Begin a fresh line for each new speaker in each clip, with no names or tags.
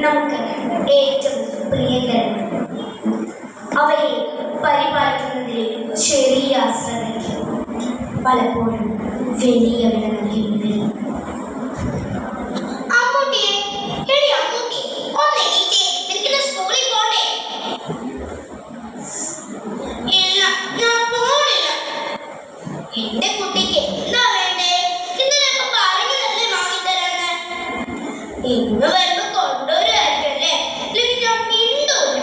നമുക്ക് ഏറ്റവും പ്രിയങ്കരമാണ്. അവയെ പരിപാലിക്കുന്നതിലെ ചെറിയ ശ്രദ്ധയ്ക്ക് പലപ്പോഴും വലിയ വില നൽകേണ്ടി വരും.
എന്റെ കുട്ടിക്ക് എന്താ വേണ്ടേ? ഇന്നലെ പറഞ്ഞതല്ലേ വാങ്ങിത്തരാന്ന്. ഇന്ന് വരുമ്പോ കൊണ്ടുവരുമായിരിക്കല്ലേ? ഞാൻ മിണ്ടൂല.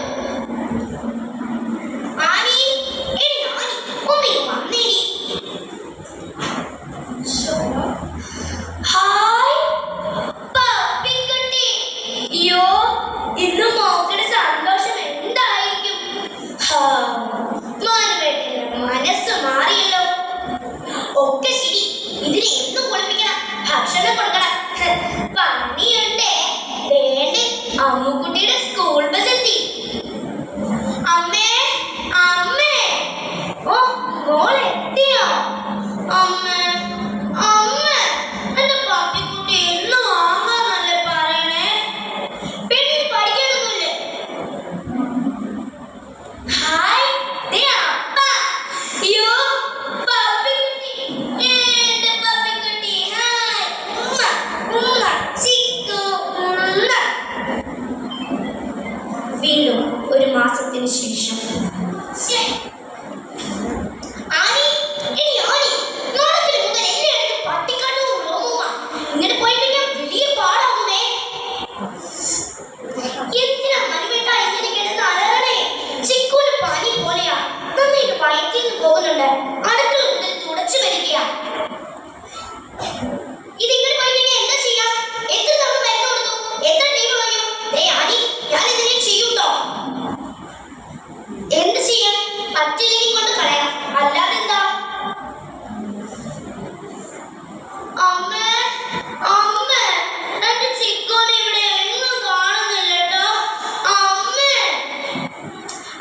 ആനി ഉമ്മി വന്നേരി. ഹായ് പപ്പിക്കുട്ടി. അയ്യോ, ഇന്ന് മോക്കടെ സന്തോഷം എന്തായിരിക്കും? മനസ്സ് മാറിയല്ലോ. ഒക്കെ ശരി, ഇതിന് എന്നും കുളിപ്പിക്കണം, ഭക്ഷണം കൊടുക്കണം. പണിയുണ്ടേ. വേണ്ടേ, അമ്മുക്കുട്ടിയുടെ സ്കൂൾ ബസ് എത്തി. അമ്മേ അമ്മേ. ഓ, മോൾ എത്തിയോ? അമ്മേ അമ്മേ, എന്റെ പപ്പിക്കുട്ടി എന്ന് വാങ്ങാന്നല്ലേ പറയണേ? പെണ്ണി പഠിക്കണമെന്നില്ലേ? ഹായ്, അപ്പ. അയ്യോ വീണ്ടും ഒരു മാസത്തിന് ശേഷം ഇങ്ങനെ പോയി കഴിഞ്ഞാൽ വലിയ പാടാകുമേ. എന്തിനാ മനുവേട്ട ഇങ്ങനെ കിടന്ന് അലറണേ? ചിക്കൂന് പനി പോലെയാ, നന്നായിട്ട് വയറ്റിൽ നിന്ന് പോകുന്നുണ്ട്. അടുക്കള മുതൽ തുടച്ചു വരികയാ. ഇതിങ്ങനെ പോയി കഴിഞ്ഞാൽ എന്താ ചെയ്യാ? എത്ര തവണ മരുന്ന് കൊടുത്തു? എത്ര ടൈം കളഞ്ഞു? ആനി, ഞാൻ ഇതിനെ ചെയ്യൂട്ടോ. എന്ത് ചെയ്യാൻ? പറ്റില്ലെങ്കിൽ കൊണ്ട് കളയാം, അല്ലാതെ എന്താ? അമ്മേ അമ്മേ, എന്റെ ചിക്കോനെ ഇവിടെ എങ്ങും കാണുന്നില്ലട്ടോ. അമ്മേ,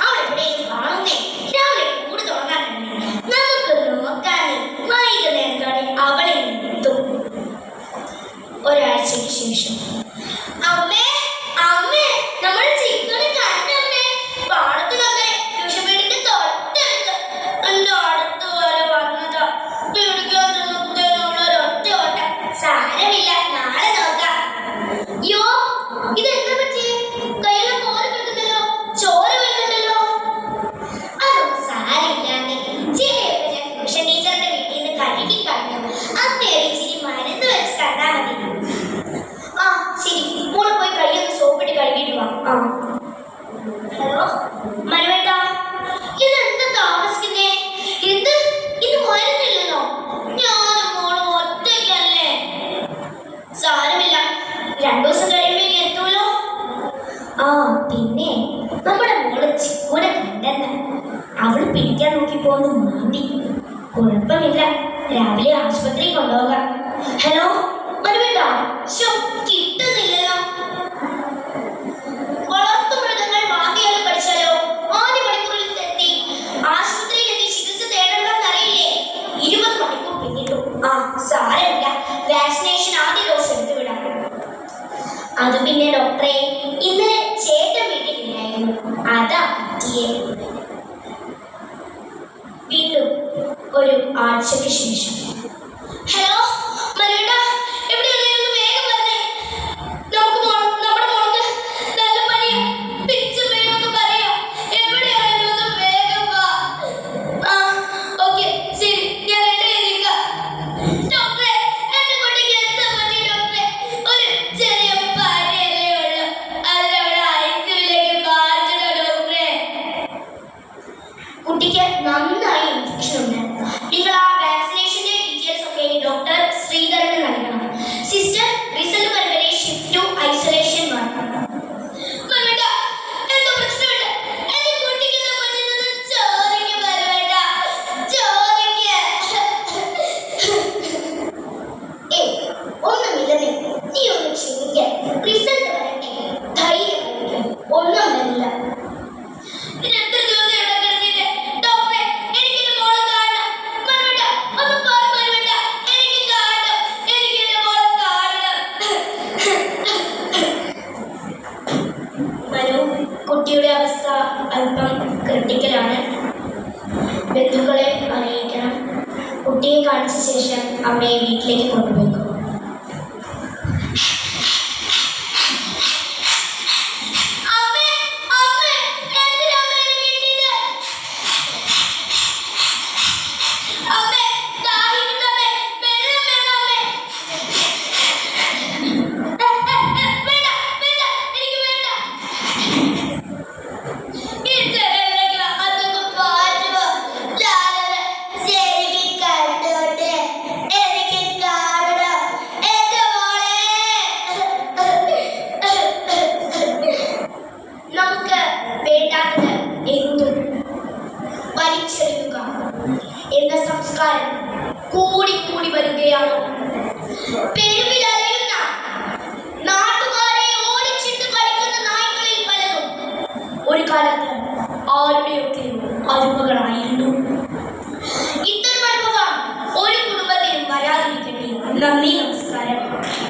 അവളെവിടെയും കാണുന്നേ. രാവിലെ കൂട് തുടങ്ങാൻ നമുക്ക് നോക്കാനേ. വൈകുന്നേരത്തോടെ അവളെ എത്തും. ഒരാഴ്ചയ്ക്ക് ശേഷം അമ്മേ അമ്മേ, നമ്മൾ ചിക്കനെ കണ്ടമ്മേ. പാടത്തിലൊക്കെ ട്യൂഷൻ വീടിന്റെ തൊട്ടടുത്ത്. എന്റെ അടുത്ത് വരെ വന്നതാ. പിടിക്കാൻ ചെന്നൊറ്റ ഓട്ട. സാരമില്ല, നാളെ നോക്കാം. യോ, ഇതെന്താ പറ്റിയേ? കയ്യിലെ പോര കിടക്കുന്നല്ലോ, ചോര വരുന്നുണ്ടല്ലോ. അതൊന്നും സാരമില്ലാന്നേ. ചെറിയൊക്കെ ഞാൻ ട്യൂഷൻ ടീച്ചറിന്റെ വീട്ടിൽ നിന്ന് കഴുകി കഴിഞ്ഞു. അന്നേരം ഇച്ചിരി മരുന്ന് വെച്ച് കണ്ടാ മതി. ആ ശരി, മോള് പോയി കൈയൊന്ന് സോപ്പിട്ട് കഴുകിയിട്ട് വാ. ഹലോ മനുവേട്ട, ഇതെന്താ താമസിക്കുന്നേ? ഇത് വരുന്നില്ലല്ലോ. ഞാനും മോളും ഒറ്റയ്ക്കല്ലേ. സാരമില്ല, 2 ദിവസം കഴിയുമ്പോ എത്തൂലോ. ആ പിന്നെ നമ്മുടെ മോള് ചിക്കൂനെ കണ്ടെന്ന്. അവള് പിടിക്കാൻ നോക്കിപ്പോന്ന് മാന്തി. കുഴപ്പമില്ല, രാവിലെ ആശുപത്രി കൊണ്ടുപോകാം. ഹലോ മനുവേട്ടാ, കിട്ടുന്നില്ലല്ലോ. വളർത്തു മൃഗങ്ങൾ വാങ്ങിയാലും പഠിച്ചാലോ? ആദ്യ മണിക്കൂറിൽ എത്തി ആശുപത്രിയിലെത്തി ചികിത്സ തേടണമെന്നറിയില്ലേ? 20 മണിക്കൂർ പിന്നിട്ടു. ആ സാരമില്ല, വാക്സിനേഷൻ ആദ്യ ഡോസ് എടുത്തു വിടാം. അത് പിന്നെ ഡോക്ടറെ, ഇന്നലെ ചേട്ടൻ വീട്ടിലില്ലായിരുന്നു, അതാ പറ്റിയേ. വീണ്ടും ഒരു ആഴ്ചയ്ക്ക് ശേഷം ഹലോ മനുവേട്ടാ, എവിടെയുള്ളൂ? വേഗം വരണേ. നമ്മുടെ മോൾക്ക് നല്ല പനിയാ. പിച്ചും വേഗം പറയാം. എവിടെയായിരുന്നു? വേഗം വാ. ആ ഓക്കെ ശരി, ഞാൻ റെഡി ആയിരിക്കാം. ഡോക്ടറെ, എന്റെ കുട്ടിക്ക് എന്താ പറ്റി ഡോക്ടറെ? ഒരു ചെറിയ പനിയല്ലേ ഉള്ളൂ, അതിലവിടെ ഐസിയുലേക്ക് മാറ്റണം ഡോക്ടറെ. കുട്ടിക്ക് നന്നായി ഇൻഫെക്ഷൻ ഉണ്ട്. നിങ്ങൾ ആ വാക്സിനേഷന്റെ അല്പം ക്രിട്ടിക്കലാണ്. ബന്ധുക്കളെ അറിയിക്കണം. കുട്ടിയെ കാണിച്ച ശേഷം അമ്മയെ വീട്ടിലേക്ക് കൊണ്ടുപോകും. വലിച്ചെറിയുക എന്ന സംസ്കാരം കൂടി വരികയാണ്. പെരുവിൽ അലയുന്ന നാട്ടുകാരെ ഓടിച്ചിട്ട് കളിക്കുന്ന നായ്ക്കളിൽ പലതും ഒരു കാലത്ത് ആരുടെയൊക്കെ അരുമകളായിരുന്നു. ഇത്തരം അനുഭവം ഒരു കുടുംബത്തിനും വരാതിരിക്കട്ടെ. നന്ദി.